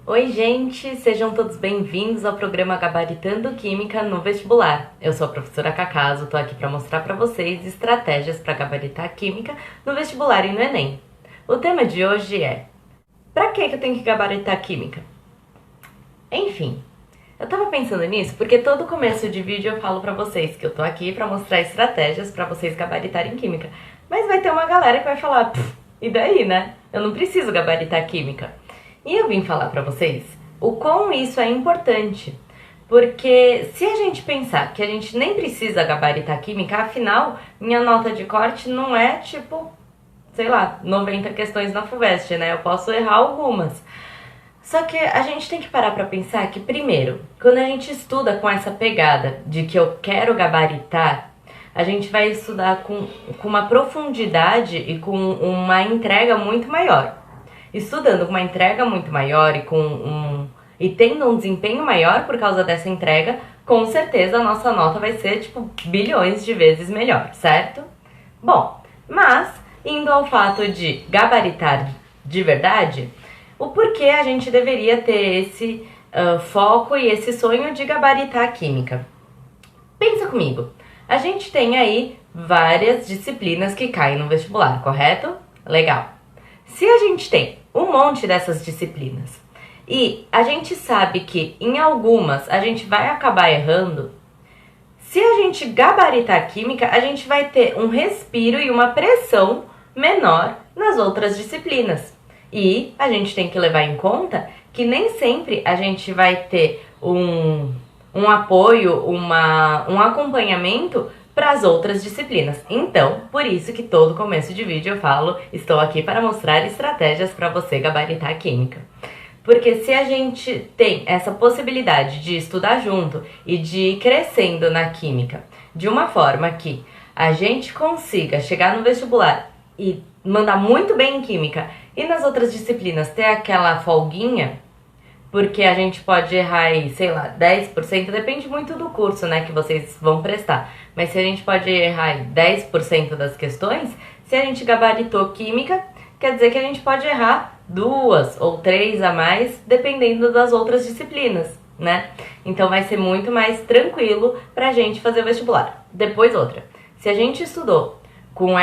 Oi, gente! Sejam todos bem-vindos ao programa Gabaritando Química no Vestibular. Eu sou a professora Cacaso, tô aqui para mostrar para vocês estratégias para gabaritar Química no vestibular e no Enem. O tema de hoje é: pra que eu tenho que gabaritar Química? Enfim, eu tava pensando nisso porque todo começo de vídeo eu falo pra vocês que eu tô aqui pra mostrar estratégias pra vocês gabaritarem Química. Mas vai ter uma galera que vai falar, e daí, né? Eu não preciso gabaritar Química. E eu vim falar pra vocês o quão isso é importante. Porque se a gente pensar que a gente nem precisa gabaritar Química, afinal, minha nota de corte não é tipo, sei lá, 90 questões na FUVEST, né? Eu posso errar algumas. Só que a gente tem que parar pra pensar que, primeiro, quando a gente estuda com essa pegada de que eu quero gabaritar, a gente vai estudar com uma profundidade e com uma entrega muito maior. Estudando com uma entrega muito maior e tendo um desempenho maior por causa dessa entrega, com certeza a nossa nota vai ser, tipo, bilhões de vezes melhor, certo? Bom, mas, indo ao fato de gabaritar de verdade, o porquê a gente deveria ter esse foco e esse sonho de gabaritar a Química. Pensa comigo, a gente tem aí várias disciplinas que caem no vestibular, correto? Legal. Se a gente tem um monte dessas disciplinas e a gente sabe que em algumas a gente vai acabar errando, se a gente gabaritar a Química, a gente vai ter um respiro e uma pressão menor nas outras disciplinas. E a gente tem que levar em conta que nem sempre a gente vai ter um apoio, um acompanhamento para as outras disciplinas. Então, por isso que todo começo de vídeo eu falo, estou aqui para mostrar estratégias para você gabaritar a Química. Porque se a gente tem essa possibilidade de estudar junto e de ir crescendo na Química de uma forma que a gente consiga chegar no vestibular e mandar muito bem em Química e nas outras disciplinas ter aquela folguinha, porque a gente pode errar aí, sei lá, 10%, depende muito do curso, né, que vocês vão prestar. Mas se a gente pode errar aí 10% das questões, se a gente gabaritou Química, quer dizer que a gente pode errar 2 ou 3 a mais, dependendo das outras disciplinas, né? Então vai ser muito mais tranquilo pra gente fazer o vestibular. Depois outra, se a gente estudou com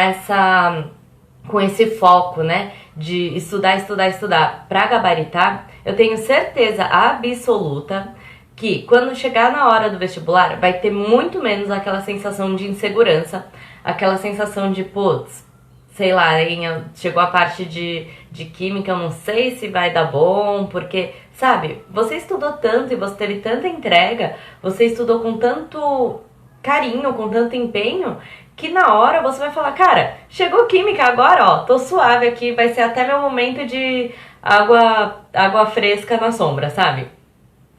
esse foco, né, de estudar pra gabaritar, eu tenho certeza absoluta que quando chegar na hora do vestibular vai ter muito menos aquela sensação de insegurança, aquela sensação de, putz, sei lá, chegou a parte de Química, eu não sei se vai dar bom, porque, sabe, você estudou tanto e você teve tanta entrega, você estudou com tanto carinho, com tanto empenho, que na hora você vai falar, cara, chegou Química agora, ó, tô suave aqui, vai ser até meu momento de água fresca na sombra, sabe?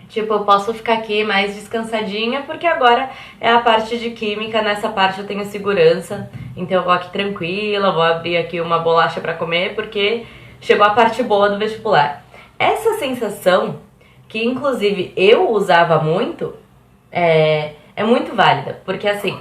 Tipo, eu posso ficar aqui mais descansadinha, porque agora é a parte de Química, nessa parte eu tenho segurança, então eu vou aqui tranquila, vou abrir aqui uma bolacha pra comer, porque chegou a parte boa do vestibular. Essa sensação, que inclusive eu usava muito, é muito válida, porque assim,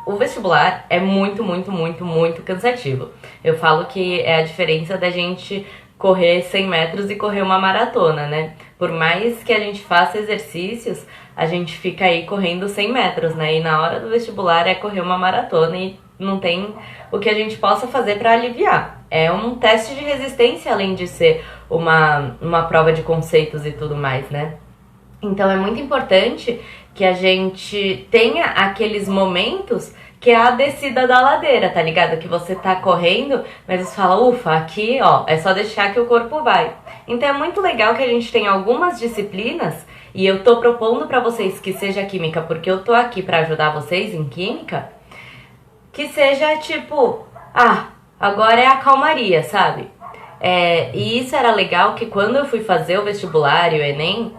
o vestibular é muito, muito, muito, muito cansativo. Eu falo que é a diferença da gente correr 100 metros e correr uma maratona, né? Por mais que a gente faça exercícios, a gente fica aí correndo 100 metros, né? E na hora do vestibular é correr uma maratona e não tem o que a gente possa fazer para aliviar. É um teste de resistência, além de ser uma prova de conceitos e tudo mais, né? Então é muito importante que a gente tenha aqueles momentos que é a descida da ladeira, tá ligado? Que você tá correndo, mas você fala, ufa, aqui, ó, é só deixar que o corpo vai. Então é muito legal que a gente tenha algumas disciplinas, e eu tô propondo pra vocês que seja Química, porque eu tô aqui pra ajudar vocês em Química, que seja tipo, agora é a calmaria, sabe? E isso era legal que quando eu fui fazer o vestibular e o Enem,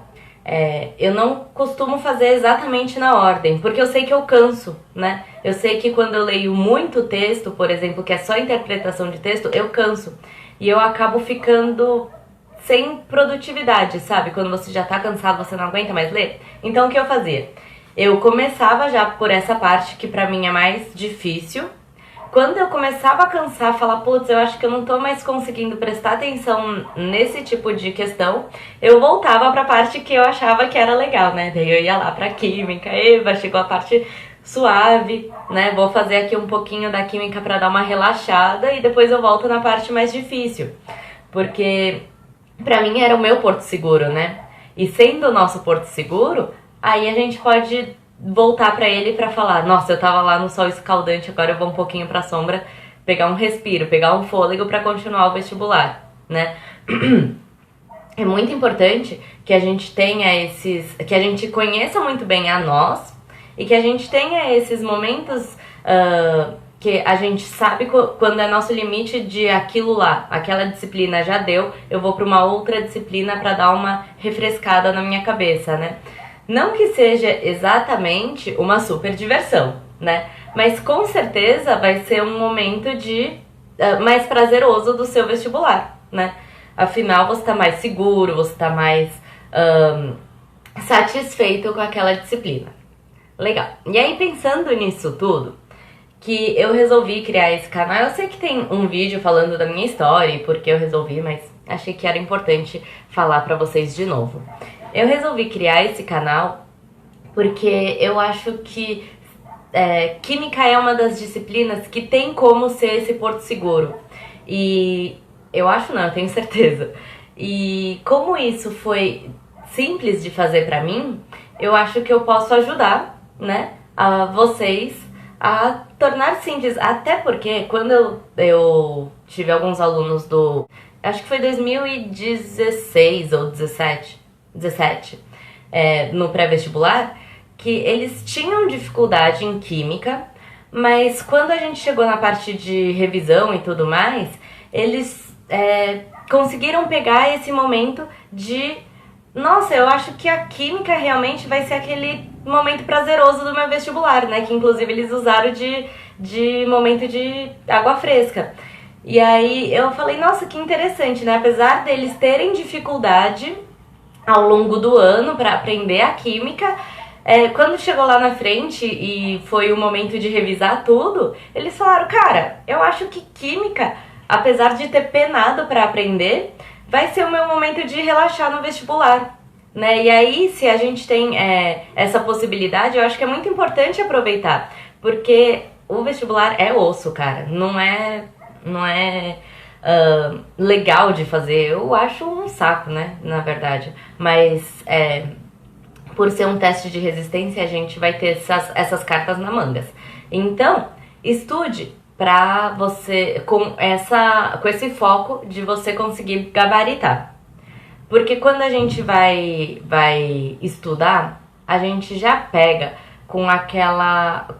eu não costumo fazer exatamente na ordem, porque eu sei que eu canso, né? Eu sei que quando eu leio muito texto, por exemplo, que é só interpretação de texto, eu canso. E eu acabo ficando sem produtividade, sabe? Quando você já tá cansado, você não aguenta mais ler. Então o que eu fazia? Eu começava já por essa parte que pra mim é mais difícil, quando eu começava a cansar, falar, putz, eu acho que eu não tô mais conseguindo prestar atenção nesse tipo de questão, eu voltava pra parte que eu achava que era legal, né? Daí eu ia lá pra química, Eva, chegou a parte suave, né? Vou fazer aqui um pouquinho da química pra dar uma relaxada e depois eu volto na parte mais difícil. Porque pra mim era o meu porto seguro, né? E sendo o nosso porto seguro, aí a gente pode voltar pra ele pra falar, nossa, eu tava lá no sol escaldante, agora eu vou um pouquinho pra sombra, pegar um respiro, pegar um fôlego pra continuar o vestibular, né? É muito importante que a gente tenha que a gente conheça muito bem a nós e que a gente tenha esses momentos que a gente sabe quando é nosso limite de aquilo lá, aquela disciplina já deu, eu vou para uma outra disciplina para dar uma refrescada na minha cabeça, né? Não que seja exatamente uma super diversão, né? Mas com certeza vai ser um momento de mais prazeroso do seu vestibular, né? Afinal, você está mais seguro, você está mais satisfeito com aquela disciplina. Legal. E aí, pensando nisso tudo, que eu resolvi criar esse canal. Eu sei que tem um vídeo falando da minha história e por que eu resolvi, mas achei que era importante falar pra vocês de novo. Eu resolvi criar esse canal porque eu acho que química é uma das disciplinas que tem como ser esse porto seguro. E eu acho não, eu tenho certeza. E como isso foi simples de fazer pra mim, eu acho que eu posso ajudar, né, a vocês a tornar simples. Até porque quando eu tive alguns alunos acho que foi 2016 ou 17, no pré-vestibular, que eles tinham dificuldade em química, mas quando a gente chegou na parte de revisão e tudo mais, eles conseguiram pegar esse momento de nossa, eu acho que a química realmente vai ser aquele momento prazeroso do meu vestibular, né? Que inclusive eles usaram de momento de água fresca. E aí eu falei, nossa, que interessante, né? Apesar deles terem dificuldade ao longo do ano para aprender a química, quando chegou lá na frente e foi o momento de revisar tudo, eles falaram, cara, eu acho que química, apesar de ter penado para aprender, vai ser o meu momento de relaxar no vestibular, né? E aí, se a gente tem essa possibilidade, eu acho que é muito importante aproveitar, porque o vestibular é osso, cara, não é legal de fazer. Eu acho um saco, né, na verdade, mas por ser um teste de resistência, a gente vai ter essas cartas na mangas. Então, estude pra você, com esse foco de você conseguir gabaritar. Porque quando a gente vai estudar, a gente já pega com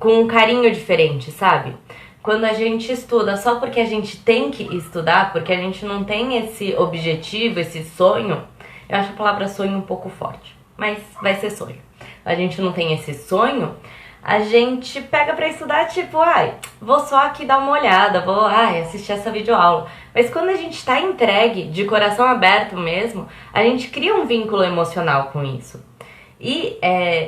um carinho diferente, sabe? Quando a gente estuda só porque a gente tem que estudar, porque a gente não tem esse objetivo, esse sonho, eu acho a palavra sonho um pouco forte, mas vai ser sonho. A gente não tem esse sonho, a gente pega pra estudar tipo, vou só aqui dar uma olhada, vou assistir essa videoaula. Mas quando a gente tá entregue, de coração aberto mesmo, a gente cria um vínculo emocional com isso. E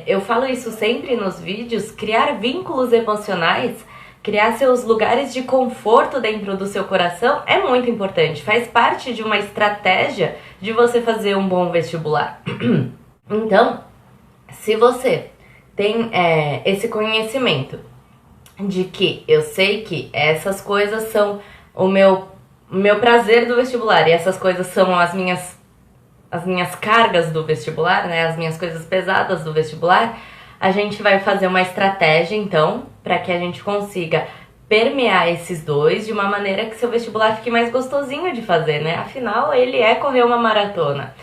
eu falo isso sempre nos vídeos, criar vínculos emocionais, criar seus lugares de conforto dentro do seu coração é muito importante. Faz parte de uma estratégia de você fazer um bom vestibular. Então, se você tem esse conhecimento de que eu sei que essas coisas são o meu prazer do vestibular e essas coisas são as minhas cargas do vestibular, né, as minhas coisas pesadas do vestibular, a gente vai fazer uma estratégia, então, para que a gente consiga permear esses dois de uma maneira que seu vestibular fique mais gostosinho de fazer, né? Afinal, ele é correr uma maratona.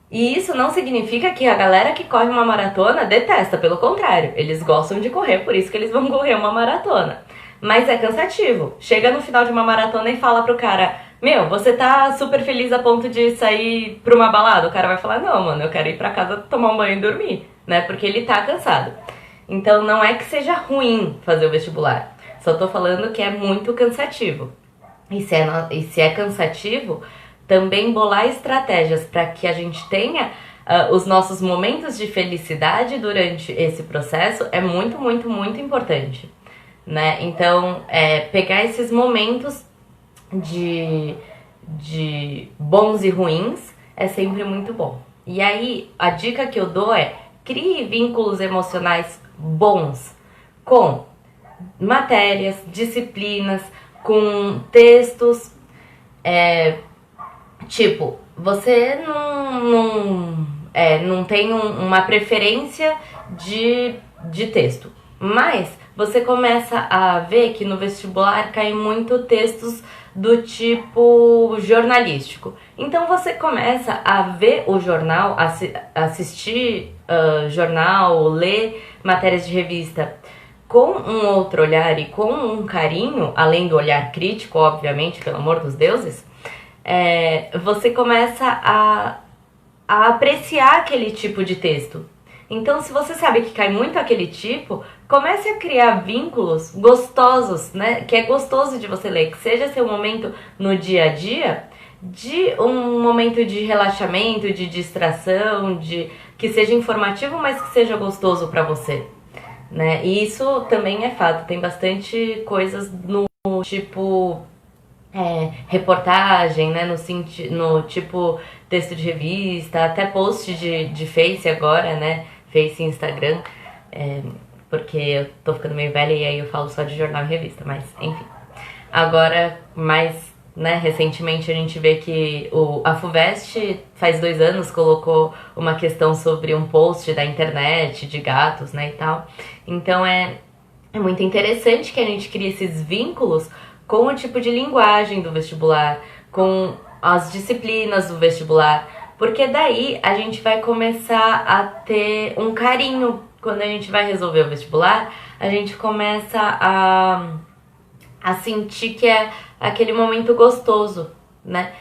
E isso não significa que a galera que corre uma maratona detesta, pelo contrário, eles gostam de correr, por isso que eles vão correr uma maratona. Mas é cansativo. Chega no final de uma maratona e fala pro cara, meu, você tá super feliz a ponto de sair pra uma balada? O cara vai falar, não, mano, eu quero ir pra casa tomar um banho e dormir, né? Porque ele tá cansado. Então não é que seja ruim fazer o vestibular, só tô falando que é muito cansativo. E se é cansativo, também bolar estratégias para que a gente tenha os nossos momentos de felicidade durante esse processo é muito, muito, muito importante. né? Então, pegar esses momentos de bons e ruins é sempre muito bom. E aí, a dica que eu dou é: crie vínculos emocionais bons com matérias, disciplinas, com textos. Tipo, você não tem uma preferência de texto, mas você começa a ver que no vestibular caem muito textos do tipo jornalístico. Então você começa a ver o jornal, assistir jornal, ler matérias de revista com um outro olhar e com um carinho, além do olhar crítico, obviamente, pelo amor dos deuses. Você começa a apreciar aquele tipo de texto. Então, se você sabe que cai muito aquele tipo, comece a criar vínculos gostosos, né? Que é gostoso de você ler, que seja seu momento no dia a dia, de um momento de relaxamento, de distração, que seja informativo, mas que seja gostoso para você, né? E isso também é fato, tem bastante coisas no tipo reportagem, né, no tipo texto de revista, até post de Face agora, né, Face e Instagram, porque eu tô ficando meio velha e aí eu falo só de jornal e revista, mas enfim. Agora, mais, né, recentemente a gente vê que a FUVEST, faz 2 anos, colocou uma questão sobre um post da internet, de gatos, né, e tal. Então é muito interessante que a gente crie esses vínculos com o tipo de linguagem do vestibular, com as disciplinas do vestibular, porque daí a gente vai começar a ter um carinho. Quando a gente vai resolver o vestibular, a gente começa a sentir que é aquele momento gostoso, né?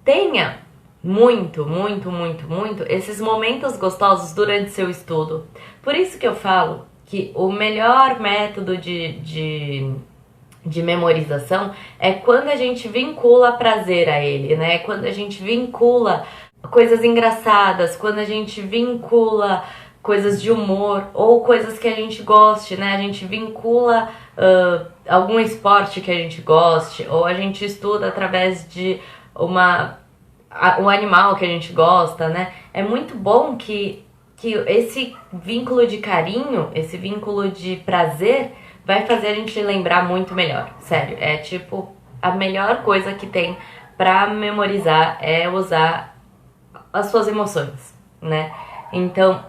Tenha muito, muito, muito, muito esses momentos gostosos durante seu estudo. Por isso que eu falo que o melhor método de memorização é quando a gente vincula prazer a ele, né? Quando a gente vincula coisas engraçadas, quando a gente vincula coisas de humor ou coisas que a gente goste, né? A gente vincula algum esporte que a gente goste, ou a gente estuda através de um animal que a gente gosta, né? É muito bom que esse vínculo de carinho, esse vínculo de prazer vai fazer a gente lembrar muito melhor. Sério, é tipo a melhor coisa que tem pra memorizar é usar as suas emoções, né? Então,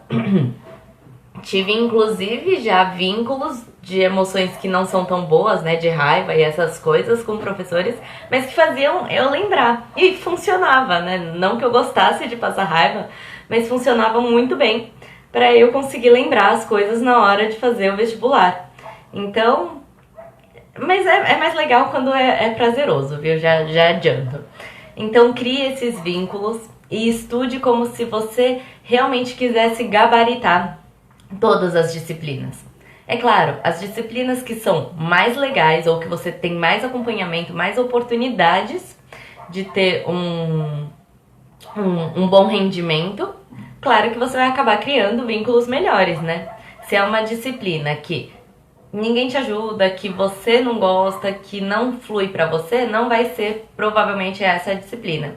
tive inclusive já vínculos de emoções que não são tão boas, né? De raiva e essas coisas com professores, mas que faziam eu lembrar. E funcionava, né? Não que eu gostasse de passar raiva, mas funcionava muito bem pra eu conseguir lembrar as coisas na hora de fazer o vestibular. Então, mas é mais legal quando é prazeroso, viu? Já adianto. Então, crie esses vínculos e estude como se você realmente quisesse gabaritar todas as disciplinas. É claro, as disciplinas que são mais legais ou que você tem mais acompanhamento, mais oportunidades de ter um bom rendimento, claro que você vai acabar criando vínculos melhores, né? Se é uma disciplina que ninguém te ajuda, que você não gosta, que não flui pra você, não vai ser provavelmente essa a disciplina.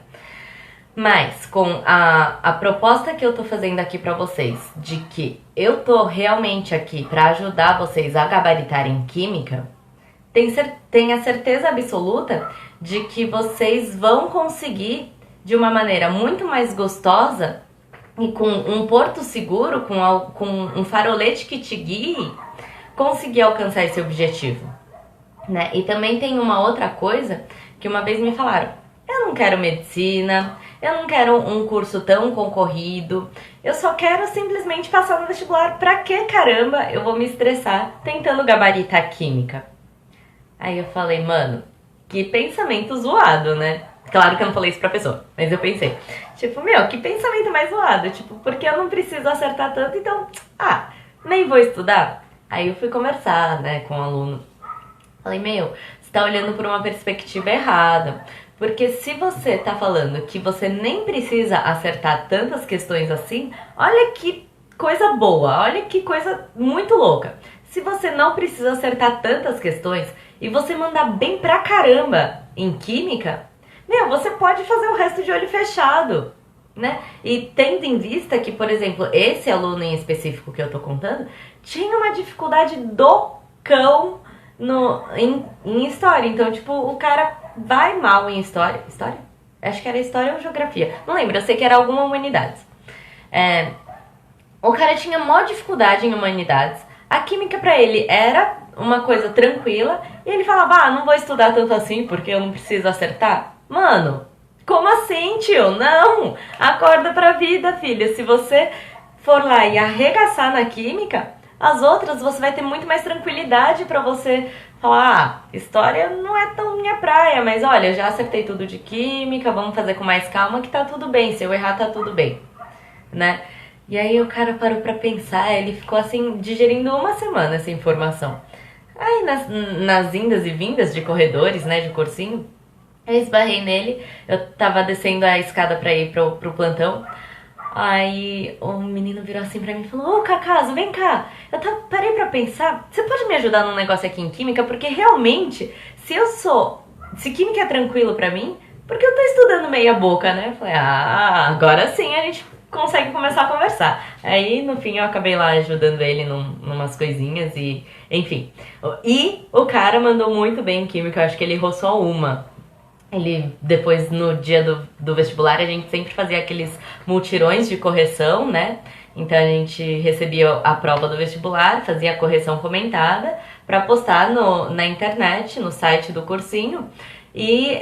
Mas com a proposta que eu tô fazendo aqui pra vocês, de que eu tô realmente aqui pra ajudar vocês a gabaritarem química, tenha certeza absoluta de que vocês vão conseguir, de uma maneira muito mais gostosa e com um porto seguro, com um farolete que te guie, conseguir alcançar esse objetivo, né? E também tem uma outra coisa que uma vez me falaram: eu não quero medicina, eu não quero um curso tão concorrido, eu só quero simplesmente passar no vestibular. Pra que caramba eu vou me estressar tentando gabaritar química? Aí eu falei, mano, que pensamento zoado, né? Claro que eu não falei isso pra pessoa, mas eu pensei, tipo, meu, que pensamento mais zoado, tipo, porque eu não preciso acertar tanto, então, nem vou estudar. Aí eu fui conversar, né, com o aluno. Falei, meu, você tá olhando por uma perspectiva errada. Porque se você tá falando que você nem precisa acertar tantas questões assim, olha que coisa boa, olha que coisa muito louca. se você não precisa acertar tantas questões e você mandar bem pra caramba em química, meu, você pode fazer o resto de olho fechado, né? E tendo em vista que, por exemplo, esse aluno em específico que eu tô contando, tinha uma dificuldade do cão em história. Então, tipo, o cara vai mal em história. História? Acho que era história ou geografia. Não lembro, eu sei que era alguma humanidades. O cara tinha maior dificuldade em humanidades. A química pra ele era uma coisa tranquila. E ele falava, não vou estudar tanto assim porque eu não preciso acertar. Mano, como assim, tio? Não! Acorda pra vida, filha. Se você for lá e arregaçar na química, as outras você vai ter muito mais tranquilidade pra você falar, história não é tão minha praia, mas olha, eu já acertei tudo de química, vamos fazer com mais calma que tá tudo bem, se eu errar tá tudo bem, né? E aí o cara parou pra pensar, ele ficou assim, digerindo uma semana essa informação. Aí nas indas e vindas de corredores, né, de cursinho, eu esbarrei nele, eu tava descendo a escada pra ir pro plantão. Aí o menino virou assim pra mim e falou, ô Cacaso, vem cá, parei pra pensar, você pode me ajudar num negócio aqui em química? Porque realmente, se química é tranquilo pra mim, porque eu tô estudando meia boca, né? Eu falei, agora sim a gente consegue começar a conversar. Aí no fim eu acabei lá ajudando ele numas coisinhas e, enfim. E o cara mandou muito bem em química, eu acho que ele errou só uma. Ele, depois, no dia do vestibular, a gente sempre fazia aqueles multirões de correção, né? Então a gente recebia a prova do vestibular, fazia a correção comentada para postar na internet, no site do cursinho. E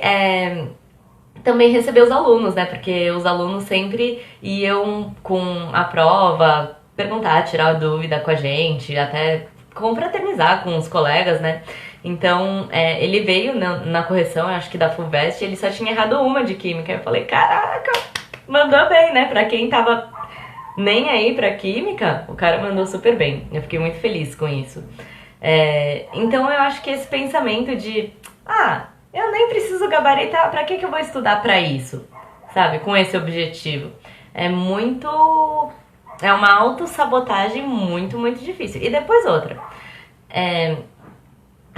também receber os alunos, né? Porque os alunos sempre iam com a prova perguntar, tirar dúvida com a gente, até confraternizar com os colegas, né? Então, ele veio na correção, acho que da FUVEST, ele só tinha errado uma de química. Eu falei, caraca, mandou bem, né? Pra quem tava nem aí pra química, o cara mandou super bem. Eu fiquei muito feliz com isso. Então, eu acho que esse pensamento de, eu nem preciso gabaritar, pra que eu vou estudar pra isso? Sabe? Com esse objetivo. É uma autossabotagem muito, muito difícil. E depois outra.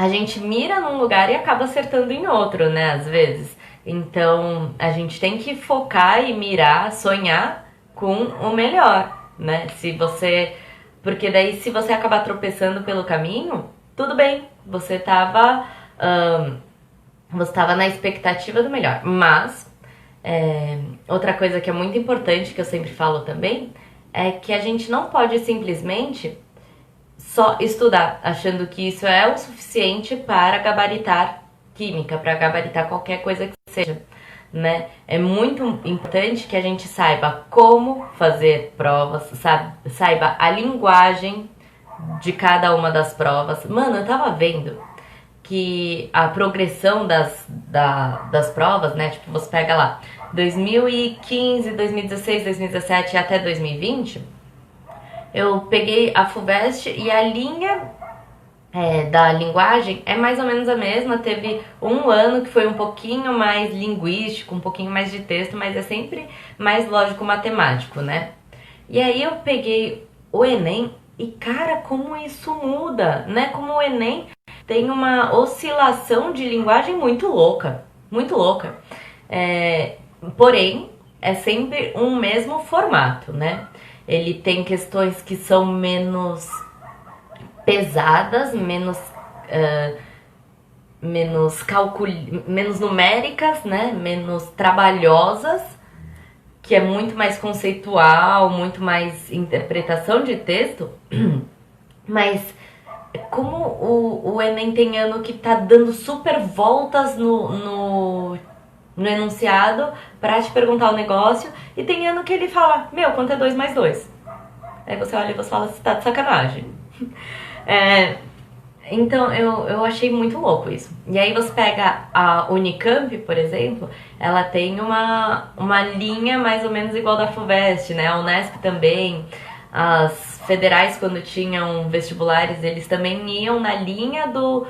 A gente mira num lugar e acaba acertando em outro, né, às vezes. Então, a gente tem que focar e mirar, sonhar com o melhor, né? Porque daí, se você acabar tropeçando pelo caminho, tudo bem, você tava na expectativa do melhor. Mas, outra coisa que é muito importante, que eu sempre falo também, é que a gente não pode simplesmente só estudar, achando que isso é o suficiente para gabaritar química, para gabaritar qualquer coisa que seja, né? É muito importante que a gente saiba como fazer provas, saiba a linguagem de cada uma das provas. Mano, eu tava vendo que a progressão das provas, né? Tipo, você pega lá 2015, 2016, 2017 até 2020. Eu peguei a FUVEST e a linha da linguagem é mais ou menos a mesma. Teve um ano que foi um pouquinho mais linguístico, um pouquinho mais de texto, mas é sempre mais lógico-matemático, né? E aí eu peguei o Enem e, cara, como isso muda, né? Como o Enem tem uma oscilação de linguagem muito louca, muito louca. Porém, é sempre um mesmo formato, né? Ele tem questões que são menos pesadas, menos numéricas, né? Menos trabalhosas, que é muito mais conceitual, muito mais interpretação de texto. Mas como o Enem tem ano que tá dando super voltas no enunciado pra te perguntar o negócio, e tem ano que ele fala, quanto é 2 mais 2? Aí você olha e você fala, você tá de sacanagem. Então eu achei muito louco isso. E aí você pega a Unicamp, por exemplo, ela tem uma linha mais ou menos igual da FUVEST, né? A Unesp também. As federais, quando tinham vestibulares, eles também iam na linha do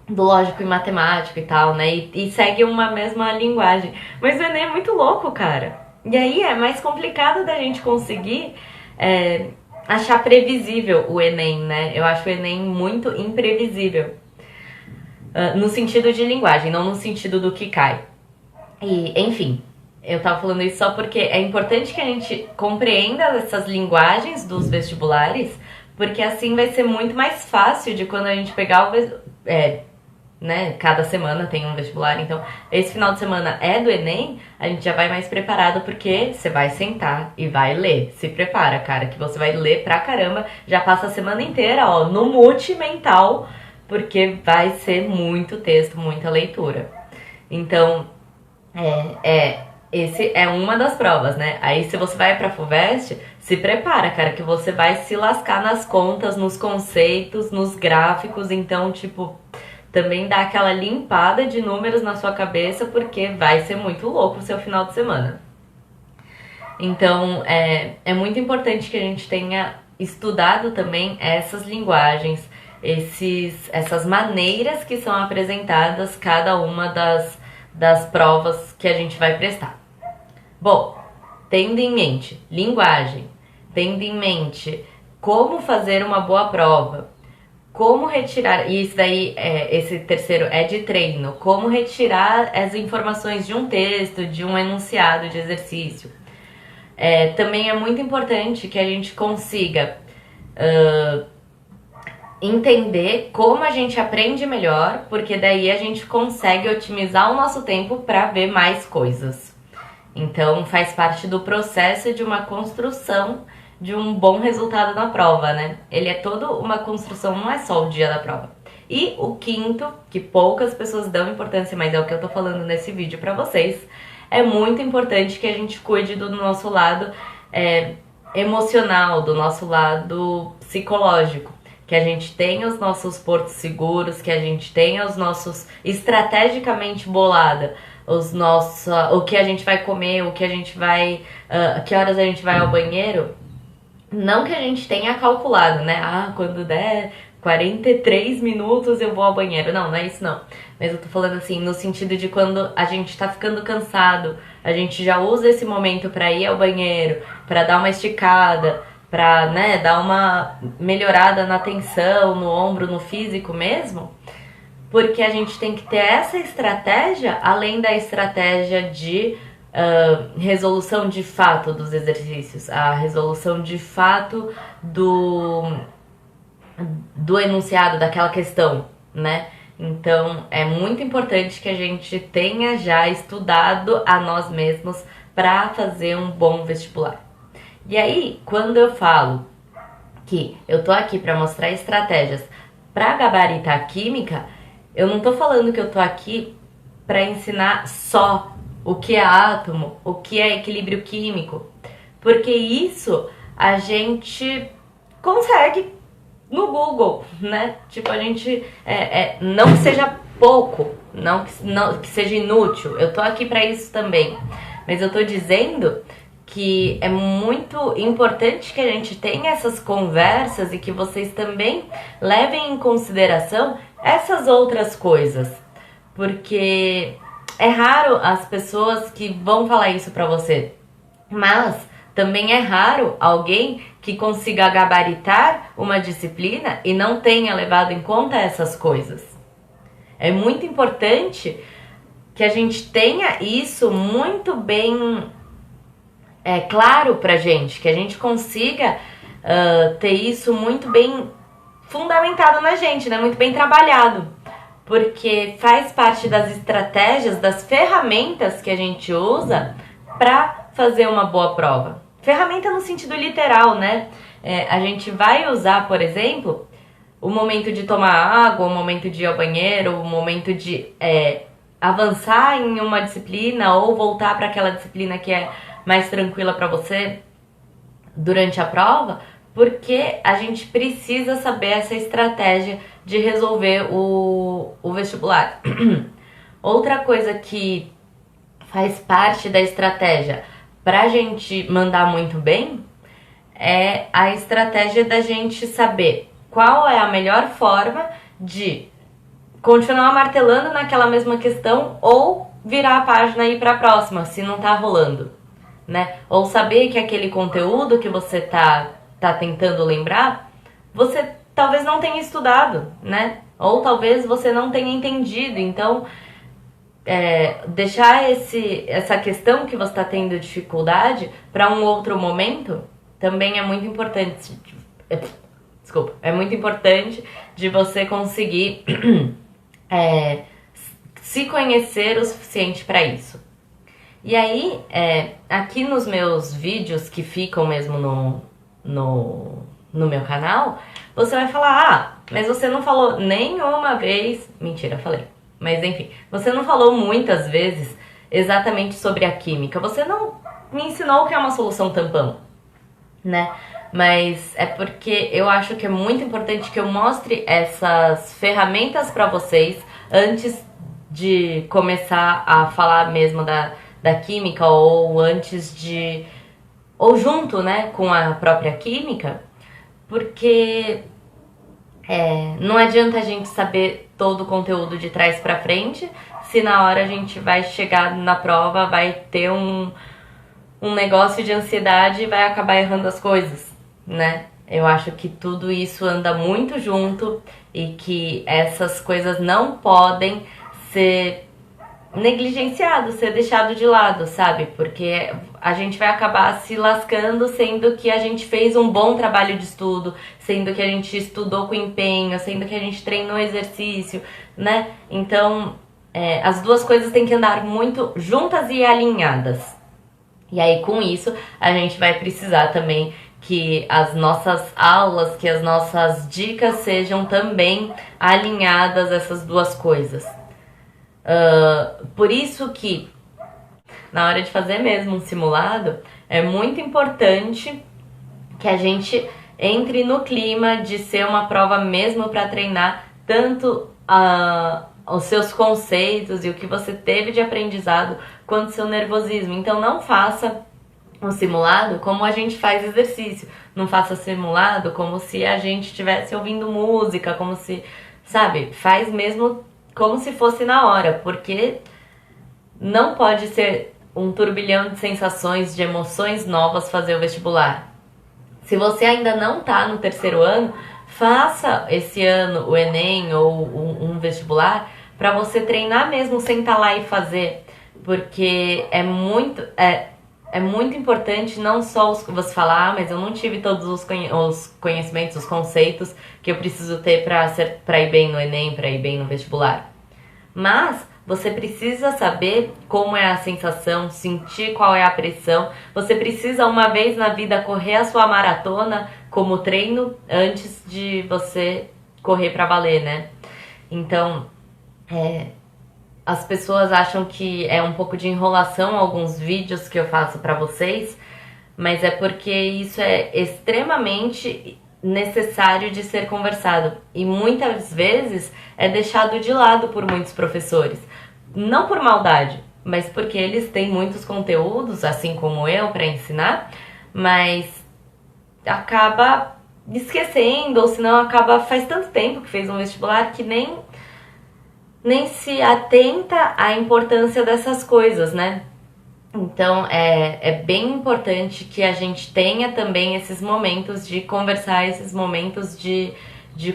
lógico e matemático e tal, né? E segue uma mesma linguagem. Mas o Enem é muito louco, cara. E aí é mais complicado da gente conseguir achar previsível o Enem, né? Eu acho o Enem muito imprevisível. No sentido de linguagem, não no sentido do que cai. E, enfim, eu tava falando isso só porque é importante que a gente compreenda essas linguagens dos vestibulares, porque assim vai ser muito mais fácil de quando a gente pegar né, cada semana tem um vestibular, então esse final de semana é do Enem, a gente já vai mais preparado porque você vai sentar e vai ler. Se prepara, cara, que você vai ler pra caramba, já passa a semana inteira, ó, no multimental, porque vai ser muito texto, muita leitura. Então, esse é uma das provas, né? Aí se você vai pra FUVEST, se prepara, cara, que você vai se lascar nas contas, nos conceitos, nos gráficos, então, tipo, também dá aquela limpada de números na sua cabeça, porque vai ser muito louco o seu final de semana. Então, é muito importante que a gente tenha estudado também essas linguagens, essas maneiras que são apresentadas cada uma das provas que a gente vai prestar. Bom, tendo em mente linguagem, tendo em mente como fazer uma boa prova, como retirar, e isso daí, esse terceiro é de treino, como retirar as informações de um texto, de um enunciado de exercício. Também é muito importante que a gente consiga entender como a gente aprende melhor, porque daí a gente consegue otimizar o nosso tempo para ver mais coisas. Então faz parte do processo de uma construção de um bom resultado na prova, né? Ele é toda uma construção, não é só o dia da prova. E o quinto, que poucas pessoas dão importância, mas é o que eu tô falando nesse vídeo pra vocês, é muito importante que a gente cuide do nosso lado emocional, do nosso lado psicológico. Que a gente tenha os nossos portos seguros, que a gente tenha os nossos estrategicamente bolada, o que a gente vai comer, o que a gente vai, que horas a gente vai ao banheiro. Não que a gente tenha calculado, né? Quando der 43 minutos eu vou ao banheiro. Não, não é isso não. Mas eu tô falando assim, no sentido de quando a gente tá ficando cansado, a gente já usa esse momento pra ir ao banheiro, pra dar uma esticada, pra, né, dar uma melhorada na tensão, no ombro, no físico mesmo. Porque a gente tem que ter essa estratégia, além da estratégia de resolução de fato dos exercícios, a resolução de fato do enunciado, daquela questão, né? Então é muito importante que a gente tenha já estudado a nós mesmos para fazer um bom vestibular. E aí, quando eu falo que eu tô aqui para mostrar estratégias para gabaritar química, eu não tô falando que eu tô aqui para ensinar só o que é átomo, o que é equilíbrio químico, porque isso a gente consegue no Google, né? Tipo, a gente não que seja pouco, não que seja inútil, eu tô aqui para isso também, mas eu tô dizendo que é muito importante que a gente tenha essas conversas e que vocês também levem em consideração essas outras coisas, porque é raro as pessoas que vão falar isso pra você, mas também é raro alguém que consiga gabaritar uma disciplina e não tenha levado em conta essas coisas. É muito importante que a gente tenha isso muito bem claro pra gente, que a gente consiga ter isso muito bem fundamentado na gente, né? Muito bem trabalhado. Porque faz parte das estratégias, das ferramentas que a gente usa para fazer uma boa prova. Ferramenta no sentido literal, né? A gente vai usar, por exemplo, o momento de tomar água, o momento de ir ao banheiro, o momento de avançar em uma disciplina ou voltar para aquela disciplina que é mais tranquila para você durante a prova, porque a gente precisa saber essa estratégia de resolver o vestibular. Outra coisa que faz parte da estratégia pra gente mandar muito bem é a estratégia da gente saber qual é a melhor forma de continuar martelando naquela mesma questão ou virar a página e ir pra próxima, se não tá rolando, né? Ou saber que aquele conteúdo que você tá tá tentando lembrar, você talvez não tenha estudado, né? Ou talvez você não tenha entendido. Então, deixar essa questão que você está tendo dificuldade para um outro momento também é muito importante. Desculpa, é muito importante de você conseguir se conhecer o suficiente para isso. E aí, aqui nos meus vídeos que ficam mesmo no meu canal, você vai falar, mas você não falou nenhuma vez... Mentira, falei. Mas enfim, você não falou muitas vezes exatamente sobre a química. Você não me ensinou o que é uma solução tampão, né? Mas é porque eu acho que é muito importante que eu mostre essas ferramentas para vocês antes de começar a falar mesmo da química, ou antes de... ou junto, né, com a própria química, porque não adianta a gente saber todo o conteúdo de trás pra frente, se na hora a gente vai chegar na prova, vai ter um negócio de ansiedade e vai acabar errando as coisas, né? Eu acho que tudo isso anda muito junto e que essas coisas não podem ser negligenciado, ser deixado de lado, sabe? Porque a gente vai acabar se lascando, sendo que a gente fez um bom trabalho de estudo, sendo que a gente estudou com empenho, sendo que a gente treinou exercício, né? Então, as duas coisas têm que andar muito juntas e alinhadas. E aí, com isso, a gente vai precisar também que as nossas aulas, que as nossas dicas sejam também alinhadas a essas duas coisas. Por isso que na hora de fazer mesmo um simulado, é muito importante que a gente entre no clima de ser uma prova mesmo para treinar tanto os seus conceitos e o que você teve de aprendizado quanto o seu nervosismo. Então não faça um simulado como a gente faz exercício, não faça simulado como se a gente estivesse ouvindo música, como se, sabe, faz mesmo como se fosse na hora, porque não pode ser um turbilhão de sensações, de emoções novas fazer o vestibular. Se você ainda não tá no terceiro ano, faça esse ano o Enem ou um vestibular para você treinar mesmo, sentar lá e fazer, porque é muito importante não só você falar, mas eu não tive todos os conhecimentos, os conceitos que eu preciso ter para ir bem no Enem, para ir bem no vestibular. Mas você precisa saber como é a sensação, sentir qual é a pressão. Você precisa uma vez na vida correr a sua maratona como treino antes de você correr para valer, né? Então, as pessoas acham que é um pouco de enrolação alguns vídeos que eu faço para vocês, mas é porque isso é extremamente necessário de ser conversado e muitas vezes é deixado de lado por muitos professores, não por maldade, mas porque eles têm muitos conteúdos, assim como eu, para ensinar, mas acaba esquecendo, ou senão acaba, faz tanto tempo que fez um vestibular que nem se atenta à importância dessas coisas, né? Então, é bem importante que a gente tenha também esses momentos de conversar, esses momentos de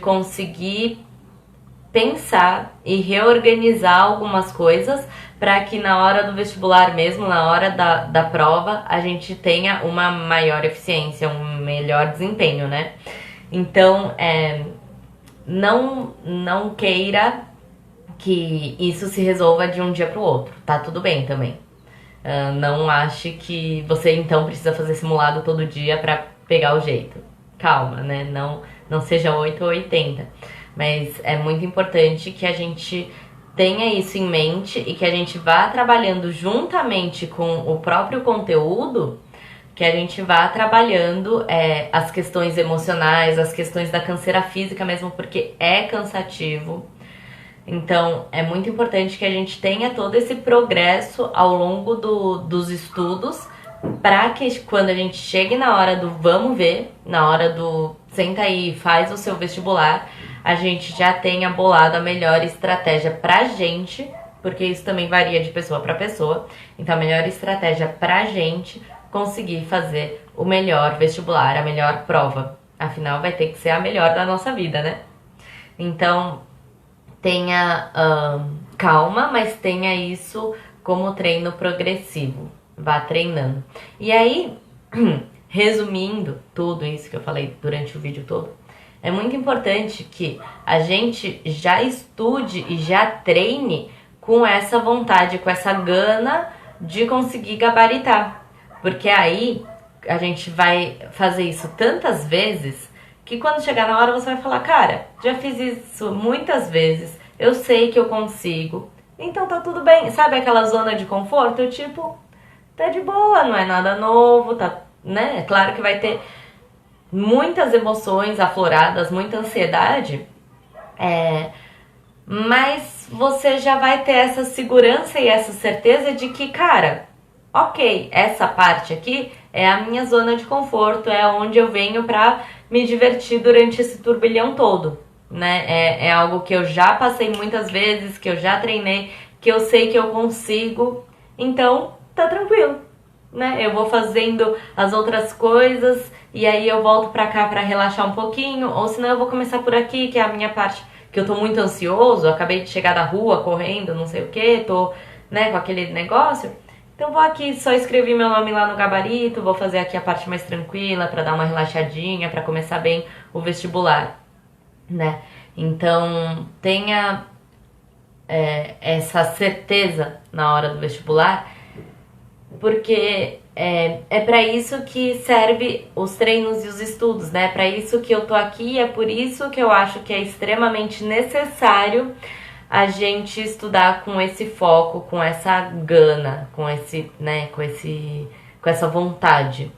conseguir pensar e reorganizar algumas coisas para que na hora do vestibular mesmo, na hora da prova, a gente tenha uma maior eficiência, um melhor desempenho, né? Então, não queira que isso se resolva de um dia para o outro, tá tudo bem também. Não ache que você então precisa fazer simulado todo dia para pegar o jeito. Calma, né? Não seja 8 ou 80. Mas é muito importante que a gente tenha isso em mente e que a gente vá trabalhando juntamente com o próprio conteúdo, que a gente vá trabalhando as questões emocionais, as questões da canseira física mesmo, porque é cansativo. Então, é muito importante que a gente tenha todo esse progresso ao longo dos estudos, para que quando a gente chegue na hora do vamos ver, na hora do senta aí e faz o seu vestibular, a gente já tenha bolado a melhor estratégia pra gente, porque isso também varia de pessoa para pessoa. Então, a melhor estratégia pra gente conseguir fazer o melhor vestibular, a melhor prova. Afinal, vai ter que ser a melhor da nossa vida, né? Então, tenha calma, mas tenha isso como treino progressivo. Vá treinando. E aí, resumindo tudo isso que eu falei durante o vídeo todo, é muito importante que a gente já estude e já treine com essa vontade, com essa gana de conseguir gabaritar. Porque aí a gente vai fazer isso tantas vezes que quando chegar na hora você vai falar, cara, já fiz isso muitas vezes, eu sei que eu consigo, então tá tudo bem. Sabe aquela zona de conforto? Tipo, tá de boa, não é nada novo, tá, né? É claro que vai ter muitas emoções afloradas, muita ansiedade, mas você já vai ter essa segurança e essa certeza de que, cara, ok, essa parte aqui é a minha zona de conforto, é onde eu venho pra me divertir durante esse turbilhão todo, né? É algo que eu já passei muitas vezes, que eu já treinei, que eu sei que eu consigo, então tá tranquilo, né? Eu vou fazendo as outras coisas e aí eu volto pra cá pra relaxar um pouquinho, ou senão eu vou começar por aqui, que é a minha parte que eu tô muito ansioso, acabei de chegar da rua correndo, não sei o que, tô, né, com aquele negócio. Então vou aqui, só escrevi meu nome lá no gabarito, vou fazer aqui a parte mais tranquila pra dar uma relaxadinha, pra começar bem o vestibular, né? Então tenha essa certeza na hora do vestibular, porque é para isso que serve os treinos e os estudos, né? É para isso que eu tô aqui, é por isso que eu acho que é extremamente necessário a gente estudar com esse foco, com essa gana, com esse, né, com essa vontade,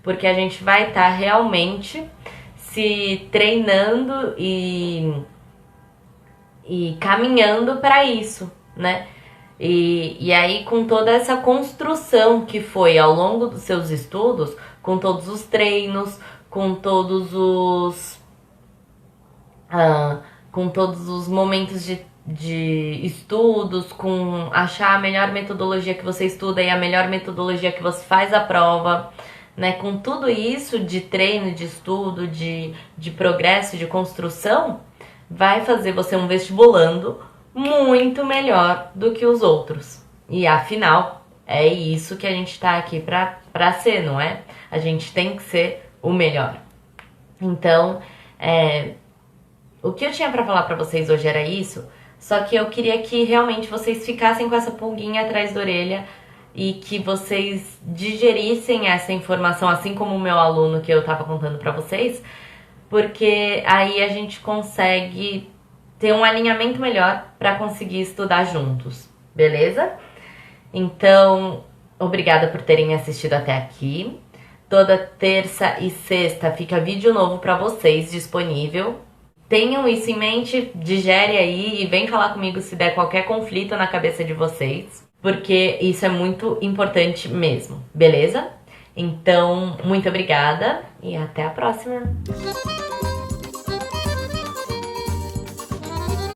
porque a gente vai estar realmente se treinando e caminhando para isso, né? E aí, com toda essa construção que foi ao longo dos seus estudos, com todos os treinos, com todos os momentos de estudos, com achar a melhor metodologia que você estuda e a melhor metodologia que você faz a prova, né? Com tudo isso de treino, de estudo, de progresso, de construção, vai fazer você um vestibulando muito melhor do que os outros. E afinal, é isso que a gente tá aqui pra ser, não é? A gente tem que ser o melhor. Então, o que eu tinha pra falar pra vocês hoje era isso, só que eu queria que realmente vocês ficassem com essa pulguinha atrás da orelha e que vocês digerissem essa informação, assim como o meu aluno que eu tava contando pra vocês, porque aí a gente consegue ter um alinhamento melhor para conseguir estudar juntos, beleza? Então, obrigada por terem assistido até aqui. Toda terça e sexta fica vídeo novo para vocês disponível. Tenham isso em mente, digere aí e vem falar comigo se der qualquer conflito na cabeça de vocês, porque isso é muito importante mesmo, beleza? Então, muito obrigada e até a próxima!